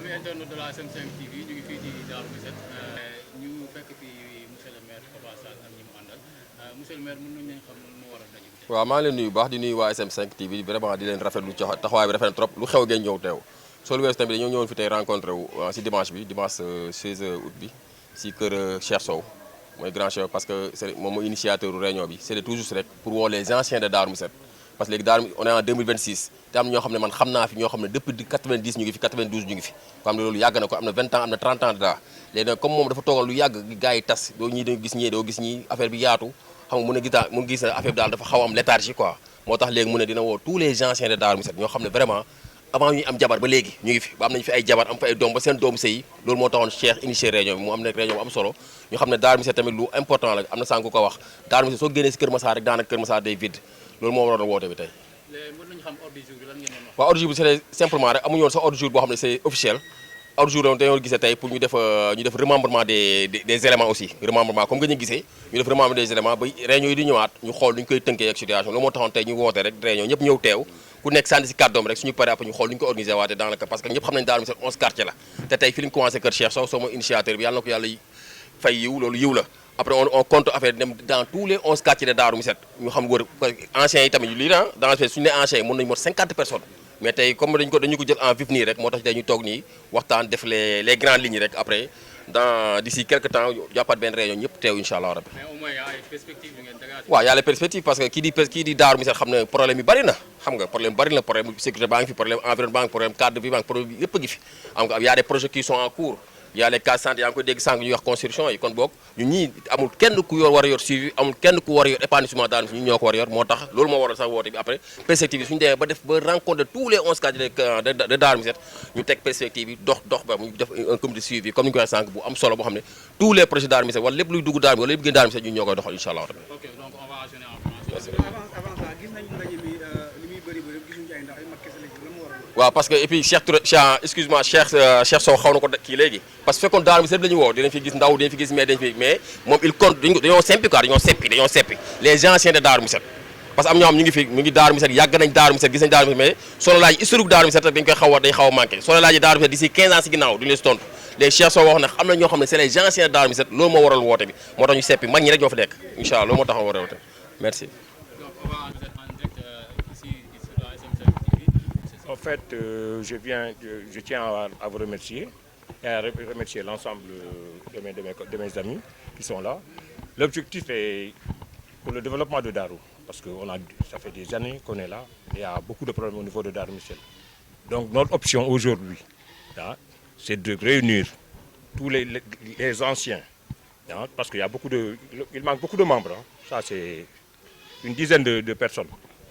ami internet de la SM5 TV ñu ngi fii ci Darou Missette ñu fekk fii monsieur le maire Papa Sall ak ñi mu àndal monsieur le maire mën nañu leen xam moo waral daje bi. waaw maa ngi leen nuyu baax di nuyu waa SM5 TV vraiment di leen rafetlu taxawaay bi rafet na trop lu xew ngeen ñëw teew soo weesu tamit dañoo ñëwoon fi tey rencontré wu si dimanche 16 août bi si kër Cheikh Sow mooy grand chef parce que c'est moom mooy initiateur réunion bi c'est tout juste rek pour woo les anciens de Darou Missette parce que léegi Darou on est en 2026 te am na ñoo xam ne man xam naa fi ñoo xam ne depuis 90 ñu ngi fi 92 ñu ngi fi ko xam ne loolu yàgg na ko am na 20 ans am na 30 ans de daa léegi nag comme moom dafa toogal lu yàgg gars yi tas doo ñii doo gis ñii doo gis ñii affaire bi yaatu xam nga mu gis affaire bi daal dafa xaw am léthargie quoi moo tax léegi mu ne dina woo tous les anciens de Darou Missette ñoo xam ne vraiment avant ñuy am jabar ba léegi ñu ngi fi ba am nañu fi ay jabar am fa ay doom ba seen doom sëy loolu moo taxoon Cheikh initié réunion bi mu am ne réunion bu am solo ñu xam ne Darou Missette tamit lu important la am na sànq ko wax Darou Missette soo génnee si Kër Massar rek daanaka Kër Massar day vide loolu moo waroon woote bi tey mën nañu xam ordre du jour bi lan ngeen doon wax. waaw ordre du jour bi c'est simplement rek amuñu woon sax ordre du jour boo xam ne c'est officiel ordre du jour dañoo gisee tey pour ñu def remembrement des éléments aussi remembrement comme nga ñu gisee ñu def remembrement des éléments ba réunion yi di ñëwaat ñu xool nu ñu koy tënkee ak situation loolu moo taxoon tey ñu woote rek réunion ñëpp ñëw teew ku nekk sànni si kàddoom rek suñu paree après ñu xool nu ñu ko organisé waate dans le cas parce que ñëpp xam nañ Darou Missette 11 quartiers la te tey fi ñu commencé kër Cheikh Sow sama initiateur bi yàlla na ko yàlla fay yiw loolu yiw la après on compte affaire dem dans tous les 11 quartiers de Darou Missette ñu xam wër anciens yi tamit lii na dans suñu ne anciens yi mën nañu mot 50 personnes mais tey comme dañu ko jël en vif nii rek moo tax tey ñu toog nii waxtaan def les grandes lignes rek après d'ici quelques temps jàppaat benn réunion ñëpp teew incha allah rabbi. mais au moins y a ay perspectives yu ngeen dégagé. waaw y a les perspectives parce que kii di Darou Missette xam ne problème yi bari na xam nga problème bari na problème sécurité baa ngi fi problème environnement baa ngi problème cadre de vie baa ngi problème yëpp a ngi fi xam nga y a des projets qui sont en cours y a les cas santé yaa ngi koy dégg sànq ñuy wax construction yi kon boog ñun ñii amul kenn ku war a yor suivi amul kenn ku war a yor épanouissement Darou Missette ñun ñoo ko war a yor moo tax loolu moo waral sax woote bi après perspective yi suñu demee ba rencontre de tous les 11 quartiers de Darou Missette ñu teg perspective yi dox ba mu def un comité de suivi comme ni ñu ko waxee sànq bu am solo boo xam ne tous les projets Darou Missette wala lépp luy dugg Darou Missette wala lépp génn Darou Missette ñun ñoo koy doxal incha allah rabbi. ok donc on va enchaîner en français. avant ça gis nañu ndaje bi li muy bëri gisuñu ay ndax ay mag kese lañ la mu waral. waaw parce que et puis Cheikh excuse-moi Cheikh Sow xaw na ko kii léegi parce que fekkoon Darou Missette la ñu woo dinañ fi gis ndaw dinañ fi gis mais moom il compte dañoo seppi quoi dañoo seppi les anciens de Darou Missette parce que am ñoo xam ñu ngi fi mu ngi Darou Missette yàgg nañ Darou Missette gis nañ Darou Missette mais soo la laaj historique Darou Missette rek dañ koy xaw a manqué soo la laajee Darou Missette d'ici 15 ans si ginnaaw duñu leen si tontu les Cheikh Sow wax na am na ñoo xam ne c'est les anciens de Darou Missette loolu moo waral woote bi moo tax ñu seppi mag ñi rek ñoo fa nekk incha allah loolu moo tax waral woote merci. donc on va vous êtes en direct ici sur la SM5 TV. En fait, je tiens à vous remercier et à remercier l'ensemble de mes amis qui sont là. L'objectif est pour le développement de Darou, parce que ça fait des années qu'on est là, et il y a beaucoup de problèmes au niveau de Darou Missette. Donc notre option aujourd'hui, hein, c'est de réunir tous les anciens, hein, parce qu'il manque beaucoup de membres, hein. Ça c'est une dizaine de personnes.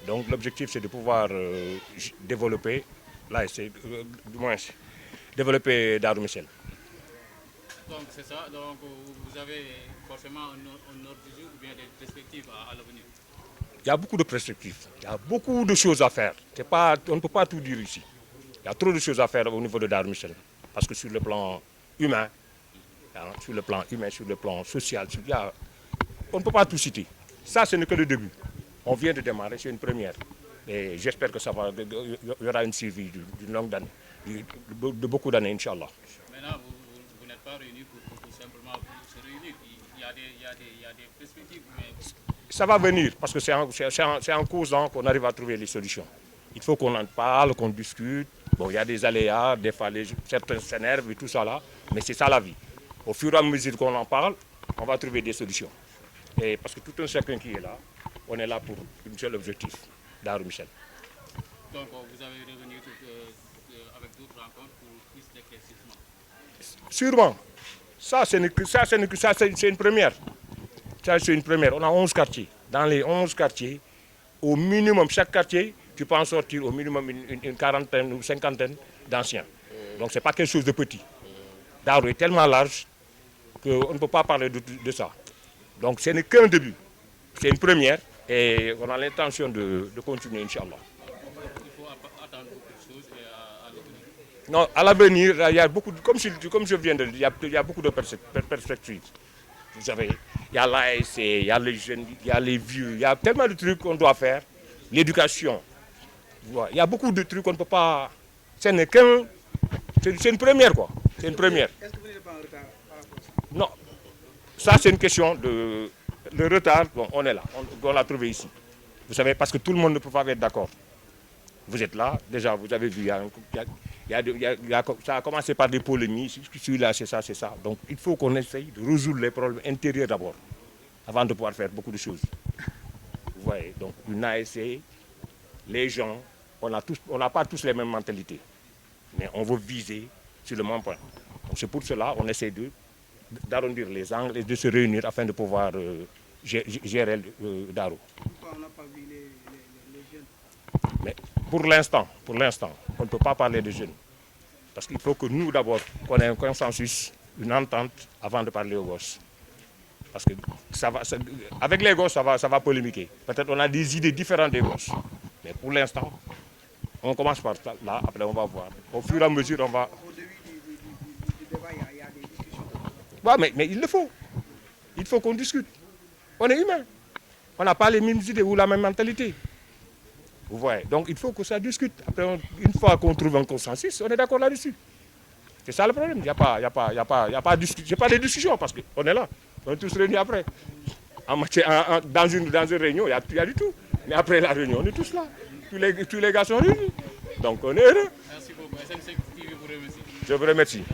Donc l'objectif c'est de pouvoir développer, du moins, développer Darou Missette. Donc c'est ça, donc vous avez forcément un ordre du jour ou bien des perspectives à l'avenir. Il y a beaucoup de perspectives, il y a beaucoup de choses à faire. On ne peut pas tout dire ici. Il y a trop de choses à faire au niveau de Darou Missette. Parce que sur le plan humain, hein, sur le plan social, on ne peut pas tout citer. Ça, ce n'est que le début. On vient de démarrer, c'est une première. Et j'espère que il y aura une suivi d'une longue année, de beaucoup d'années, Inch'Allah. Maintenant, vous n'êtes pas réunis pour tout simplement se réunir. Il y a des perspectives. Mais... Ça va venir, parce que c'est en causant qu'on arrive à trouver les solutions. Il faut qu'on en parle, qu'on discute. Bon, il y a des aléas, des fois certains s'énervent et tout ça là, mais c'est ça la vie. Au fur et à mesure qu'on en parle, on va trouver des solutions. Et parce que tout un chacun qui est là, on est là pour un seul objectif, Darou Missette. Donc vous allez revenir avec d'autres rencontres pour plus d'éclaircissement. Sûrement. Ça, c'est une première. Ça, c'est une première. On a 11 quartiers. Dans les 11 quartiers, au minimum, chaque quartier, tu peux en sortir au minimum une quarantaine ou cinquantaine d'anciens. Donc, ce n'est pas quelque chose de petit. Darou est tellement large qu'on ne peut pas parler de ça. Donc, ce n'est qu'un début. C'est une première et on a l'intention de continuer, Inch'Allah. Il faut attendre beaucoup de choses à l'avenir. Non, à l'avenir, il y a beaucoup, comme je viens de le dire, il y a beaucoup de perspectives. Vous savez, il y a l'ASC, il y a les jeunes, il y a les vieux, il y a tellement de trucs qu'on doit faire. L'éducation, il y a beaucoup de trucs qu'on ne peut pas... Ce n'est C'est une première, quoi. C'est une première. Est-ce que vous n'êtes pas en retard par rapport à ça? Non, ça c'est une question de retard. Bon, on est là, on l'a trouvé ici. Vous savez, parce que tout le monde ne peut pas être d'accord. Vous êtes là, déjà, vous avez vu, ça a commencé par des polémiques, celui-là, c'est ça, c'est ça. Donc il faut qu'on essaye de résoudre les problèmes intérieurs d'abord, avant de pouvoir faire beaucoup de choses. Vous voyez, donc une ASC, les gens, on n'a pas tous les mêmes mentalités, mais on veut viser sur le même point. Donc c'est pour cela qu'on essaie d'arrondir les angles et de se réunir afin de pouvoir gérer Darou. Pourquoi on n'a pas vu les jeunes? Mais pour l'instant, on ne peut pas parler de jeunes. Parce qu'il faut que nous, d'abord, qu'on ait un consensus, une entente, avant de parler aux gosses. Parce que avec les gosses, ça va polémiquer. Peut-être on a des idées différentes des gosses. Mais pour l'instant, on commence par là, après on va voir. Au fur et à mesure, on va... Au début du débat, il y a des discussions. Ouais, mais il le faut. Il faut qu'on discute. On est humain. On n'a pas les mêmes idées ou la même mentalité. Vous voyez, donc il faut que ça discute. Après, une fois qu'on trouve un consensus, on est d'accord là-dessus. C'est ça le problème. Il n'y a pas de discussion parce qu'on est là. On est tous réunis après. Dans une réunion, il y a du tout. Mais après la réunion, on est tous là. Tous les gars sont réunis. Donc on est heureux. Merci beaucoup. SM5 TV vous remercie. Je vous remercie.